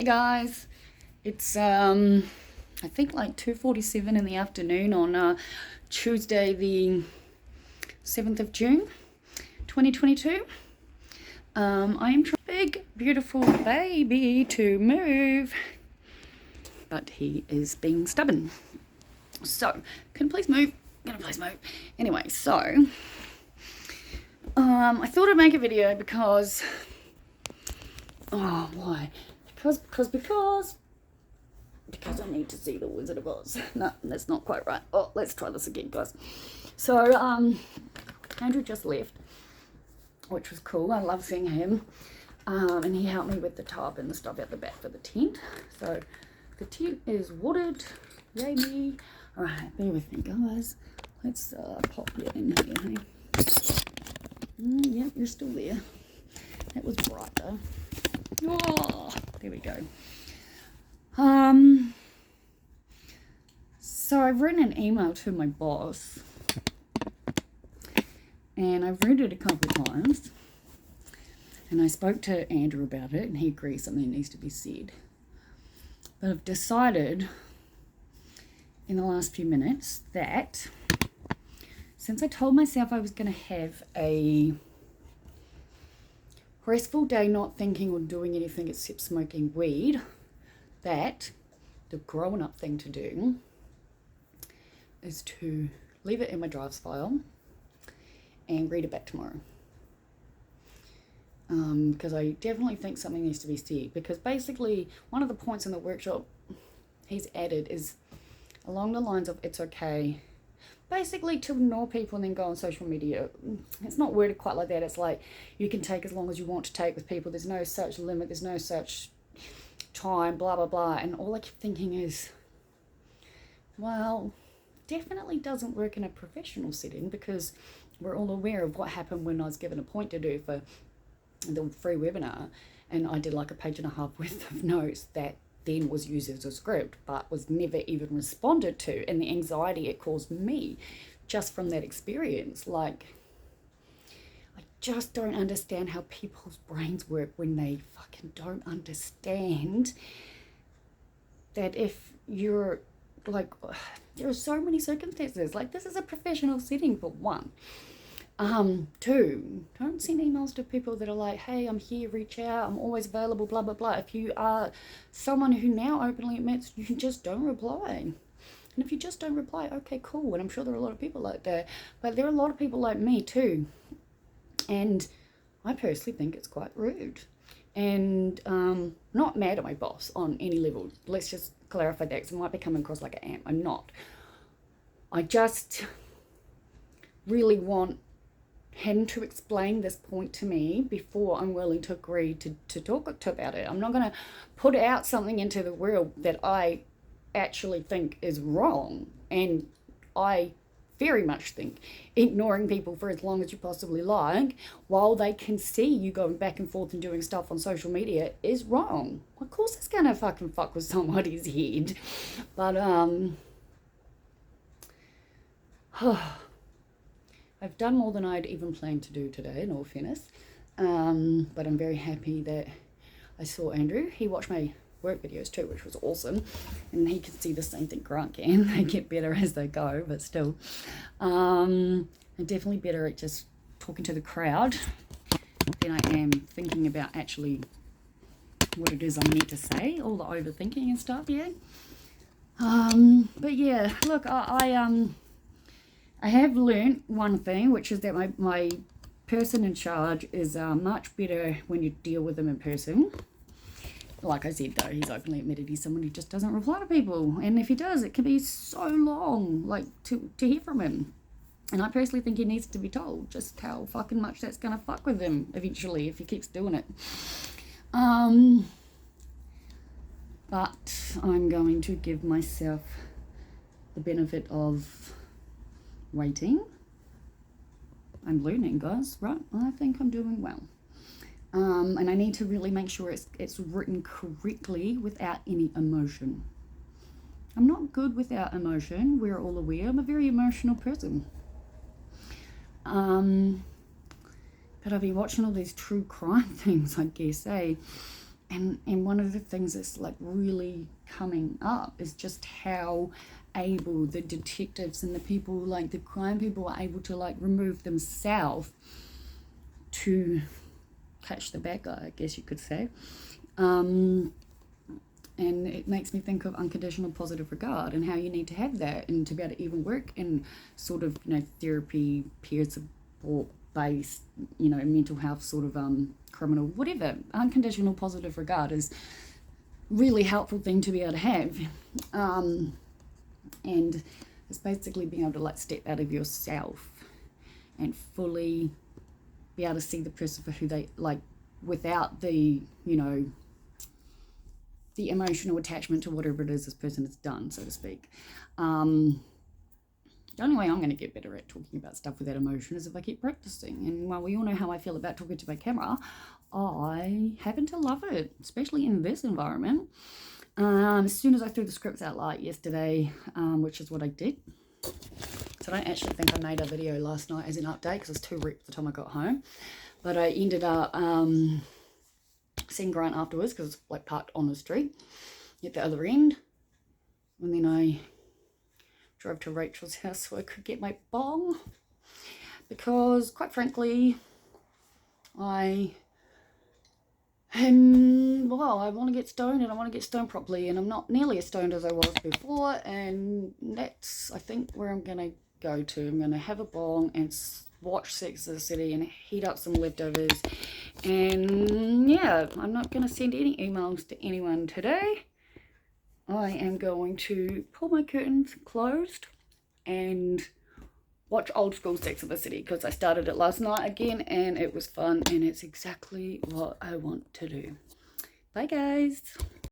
Guys, it's I think like 2:47 in the afternoon on Tuesday the 7th of June 2022. I am trying big beautiful baby to move, but he is being stubborn. So can you please move? Can you please move? Anyway, so I thought I'd make a video because why? Because I need to see the Wizard of Oz. No, that's not quite right. Oh, let's try this again, guys. So, Andrew just left, which was cool. I love seeing him. And he helped me with the tarp and the stuff out the back for the tent. So, the tent is watered. Yay me. Alright, bear with me, guys. Let's pop you in here, honey. Yep, you're still there. That was bright, though. Oh, there we go. So I've written an email to my boss, and I've read it a couple of times, and I spoke to Andrew about it, and he agrees something needs to be said. But I've decided in the last few minutes that since I told myself I was going to have a restful day not thinking or doing anything except smoking weed, that the grown-up thing to do is to leave it in my drafts file and read it back tomorrow. Because I definitely think something needs to be said, because basically one of the points in the workshop he's added is along the lines of it's okay basically to ignore people and then go on social media. It's not worded quite like that. It's like you can take as long as you want to take with people. There's no such limit. There's no such time, blah, blah, blah. And all I keep thinking is, well, definitely doesn't work in a professional setting, because we're all aware of what happened when I was given a point to do for the free webinar. And I did like a page and a half worth of notes that then was used as a script, but was never even responded to, and the anxiety it caused me just from that experience. Like, I just don't understand how people's brains work when they fucking don't understand that if you're like, there are so many circumstances. Like, this is a professional setting for one. Two, don't send emails to people that are like, hey, I'm here, reach out, I'm always available, blah, blah, blah. If you are someone who now openly admits you just don't reply. And if you just don't reply, okay, cool. And I'm sure there are a lot of people like that. But there are a lot of people like me too. And I personally think it's quite rude. And not mad at my boss on any level. Let's just clarify that, because I might be coming across like I am. I'm not. I just really want him to explain this point to me before I'm willing to agree to talk to about it. I'm not going to put out something into the world that I actually think is wrong. And I very much think ignoring people for as long as you possibly like, while they can see you going back and forth and doing stuff on social media, is wrong. Of course it's going to fucking fuck with somebody's head. But, I've done more than I'd even planned to do today, in all fairness. But I'm very happy that I saw Andrew. He watched my work videos too, which was awesome. And he can see the same thing Grant can. They get better as they go, but still. I'm definitely better at just talking to the crowd than I am thinking about actually what it is I need to say, all the overthinking and stuff, yeah. But yeah, look, I have learnt one thing, which is that my person in charge is much better when you deal with them in person. Like I said, though, he's openly admitted he's someone who just doesn't reply to people. And if he does, it can be so long, like, to hear from him. And I personally think he needs to be told just how fucking much that's going to fuck with him eventually if he keeps doing it. But I'm going to give myself the benefit of waiting. I'm learning, guys, right? I think I'm doing well. And I need to really make sure it's written correctly without any emotion. I'm not good without emotion. We're all aware. I'm a very emotional person. But I've been watching all these true crime things, I guess, And one of the things that's like really coming up is just how able the detectives and the people, like the crime people, are able to like remove themselves to catch the bad guy, I guess you could say. And it makes me think of unconditional positive regard and how you need to have that and to be able to even work in sort of, you know, therapy, peer support based, you know, mental health sort of criminal, whatever. Unconditional positive regard is really helpful thing to be able to have. And it's basically being able to like step out of yourself and fully be able to see the person for who they like, without the, you know, the emotional attachment to whatever it is this person has done, so to speak. The only way I'm going to get better at talking about stuff without emotion is if I keep practicing. And while we all know how I feel about talking to my camera, I happen to love it, especially in this environment. As soon as I threw the scripts out like yesterday, which is what I did. So I don't actually think I made a video last night as an update because I was too wrecked by the time I got home. But I ended up seeing Grant afterwards because it's like parked on the street at the other end. And then I drove to Rachel's house so I could get my bong. Because quite frankly, I want to get stoned, and I want to get stoned properly, and I'm not nearly as stoned as I was before, and that's, I think, where I'm going to go to. I'm going to have a bong and watch Sex and the City and heat up some leftovers, and yeah, I'm not going to send any emails to anyone today. I am going to pull my curtains closed and watch old school Sex and the City because I started it last night again and it was fun and it's exactly what I want to do. Bye guys.